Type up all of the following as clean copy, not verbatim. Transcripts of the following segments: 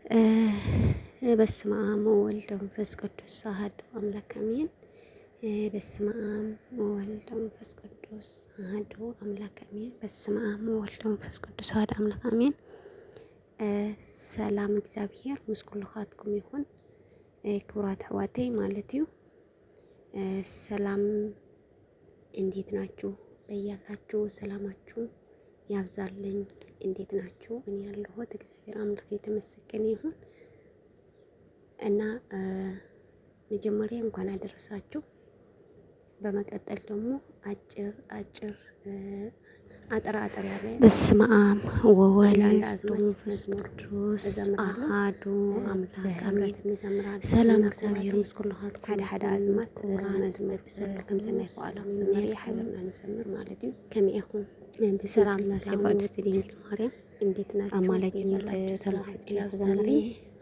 በስመ አብ ወወልድ ወመንፈስ ቅዱስ አሐዱ አምላክ አሜን። በስመ አብ ወወልድ ወመንፈስ ቅዱስ አሐዱ አምላክ አሜን። በስመ አብ ወወልድ ወመንፈስ ቅዱስ አሐዱ አምላክ አሜን። ሰላም እግዚአብሔር ምስ ኩልኻትኩም ይሁን። ክቡራት ኣሕዋተይ ማለት እዩ። ሰላም እንዴት ናችሁ? በያላችሁ ሰላማችሁ ያብዛልኝ። እንዴት ናችሁ? እኔ ያለሁት እግዚአብሔር አምላክ የተመሰገነ ይሁን እና መጀመሪያ እንኳን አደረሳችሁ። በመቀጠል ደግሞ አጭር አጠር ያለ በስመ አብ ወወልድ ወመንፈስ ቅዱስ አሐዱ አምላክ አሜን። ሰላም እግዚአብሔር ምስ ኩልኻትኩም ሓደ ኣዝማት መዝሙር ብሰብ ከም ሰናይ ፈዓሎም ዝምሄር ሓበርና ንዘምር ማለት እዩ። ከመይ ኢኹም? ሰላም ቅድስት ድንግል ማርያም እንዴት ናችሁ? አማላጅነት ሰላም ዘምሪ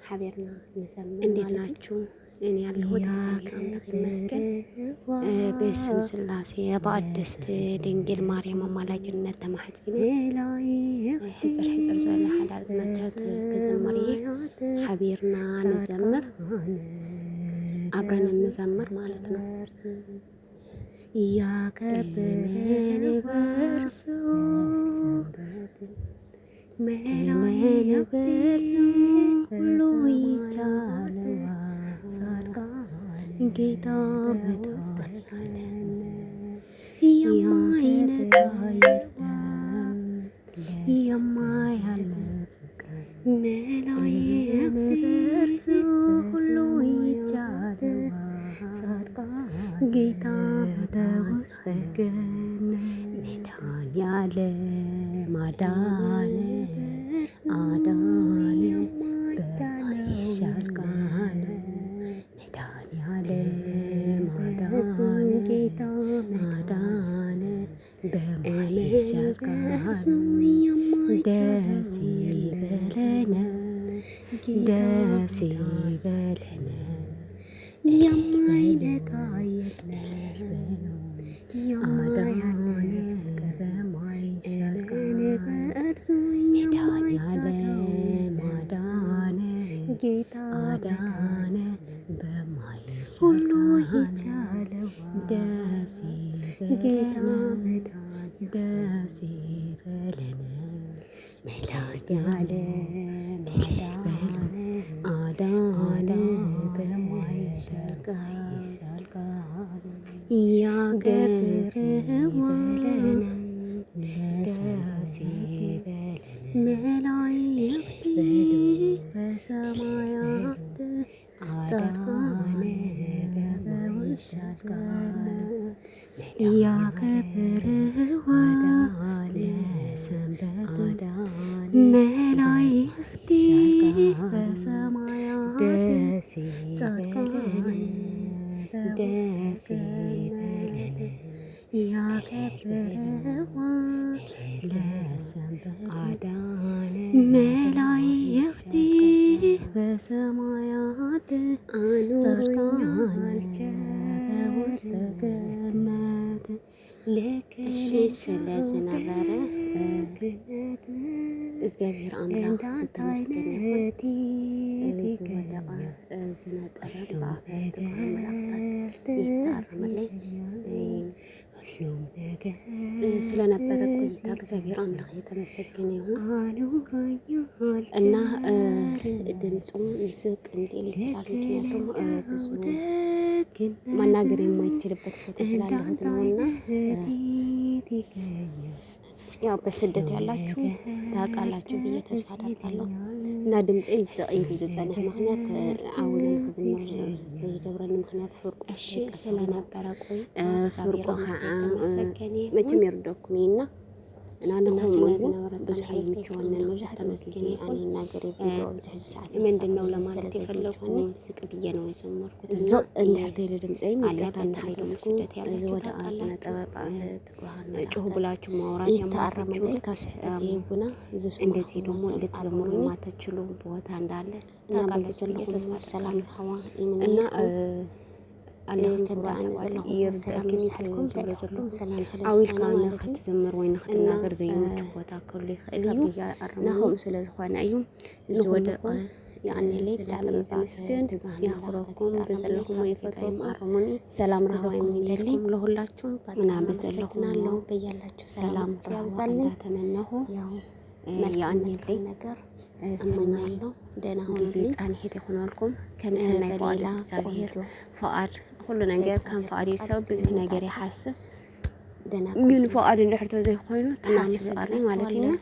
ሓበርና ንዘምር። እንዴት ናችሁ? እኔ ያለሁት እግዚአብሔር አምላክ ይመስገን። በስመ ስላሴ በቅድስት ድንግል ማርያም አማላጅነት ተማሕፂነ ሕፅር ዝበለ ሓደ ኣዝማቻት ክዘምር እየ። ሓቢርና ንዘምር፣ አብረን እንዘምር ማለት ነው። ያከበረን በእርሱ መላእክት በእርሱ ሁሉ ይቻለዋል። ጻድቃን ጌታ መድኃኒዓለም የማይነካ የለም የማያልፍ ፍቅር። መላእክት በእርሱ ሁሉ ይቻለዋል። ጻድቃን ጌታ በውስተ ገነት መድኃኒዓለም አዳነ በማይሻል ቃል መድኃኒዓለም አዳነ ጌታ አዳነ በማይሻል ቃል። ደስ ይበለን ደስ ይበለን የማይነካ የለም አዳነ በማይሻል ቃል። መድኃኒዓለም አዳነ ጌታ አዳነ በማይሻል ቃል። ደስ ይበለን ደስ ይበለን መድኃኒዓለም አዳነ በማይሻል ቃል። ያገብርዋል ደስ ይበለን መላእክት በሰማያት ጻድቃን በውስተ ገነት ያከብርዋል ሰንበት መላእክት በሰማያት ጻድቃን ደስ ይበለን ያከብርዋል ለሰንበት አዳነ መላእክት በሰማያት ጻድቃን በውስተ ገነት። እሺ ስለዝነበረ እግዚአብሔር አምላክ ዝተመስገነ ይሁን። ዝወደቐ ዝነጠረ ብኣፈት መላእክታት ይተኣርመለይ ስለነበረ ቆይታ እግዚአብሔር አምላክ የተመሰገነ ይሁን እና ድምፁ ዝቅ እንዲል ይችላል። ምክንያቱም ብዙ መናገር የማይችልበት ቦታ ስላለሁት ነውና ያው በስደት ያላችሁ ታውቃላችሁ ብዬ ተስፋ አደርጋለሁ። እና ድምፄ ይዘቅ ኢሉ ዝፀንሕ ምክንያት ዓውንን ክዝምር ዘይገብረኒ ምክንያት ፍርቁ ስለነበረ ፍርቁ ከዓ መቸም የርደኩም እና ንኹም እውን ብዙሕ ኣይምችወንን መብዛሕትኡ ግዜ ኣነ ይናገር የብሎ ብዙሕ ሰዓት ምንድነው ለማለት የፈለኩ ስቅ ብዬ ነው የጀመርኩት። ዝቅ እንድሕር ተይለ ድምፀይ ሚቀታ እንዳሕተትኩ እዚ ወደኣ ዝነጠበ ትጓሃን ጩሁ ብላችሁ ማውራት ይተኣረመለይ ካብ ስሕተት ይቡና እንደዚህ ደግሞ ልትዘምሩ የማትችሉ ቦታ እንዳለ ታውቃለች። ዘለኹም ሰላም ረኸባ ይምንና ኣለኽተምታን ዘለኹም ሰላም ይምሓልኩም ዘለኹም ሰላም ኣዊልካ ንኽትዝምር ወይ ንኽትናገር ዘይምቹ ቦታ ክህሉ ይኽእል እዩ። ናኸምኡ ስለ ዝኾነ እዩ ዝወደቐ يعني ليت تعمل تمسكن يخرجكم بزلكم ويفتوكم أرموني سلام رهوين يدلكم لهلاችሁም أنا بزلكم الله بيالاችሁ سلام ያብዛልኝ ተመነሁ يعني لي ነገር እመኛለሁ ደህና ሆኖ ጊዜ ጻን ሄት ይሆናልኩም ከምሰናይ ፏላ እግዚአብሔር ፈቃድ ሁሉ ነገር ከም ፈቃድ ይሰው ብዙ ነገር ይሐስብ ግን ፈቃድ እንደሕርቶ ዘይኮይኑ ተናስቀሪ ማለት ነው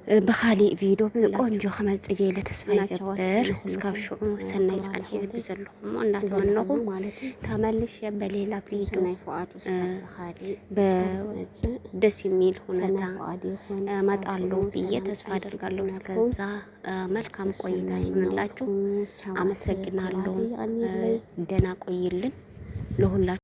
بخالي فيديو بقونجو خمس جيلة تسفاي جبر اسكابشو سناي صالحي بزلهم وانا تمنهم تملش بليلة فيديو سناي فؤاد وستاب بخالي دس يميل هنا ما تعلو بيه تسفا درقالو سكزا ملكام قوينا ينلاجو عمسكنا له دنا قويلن لهلا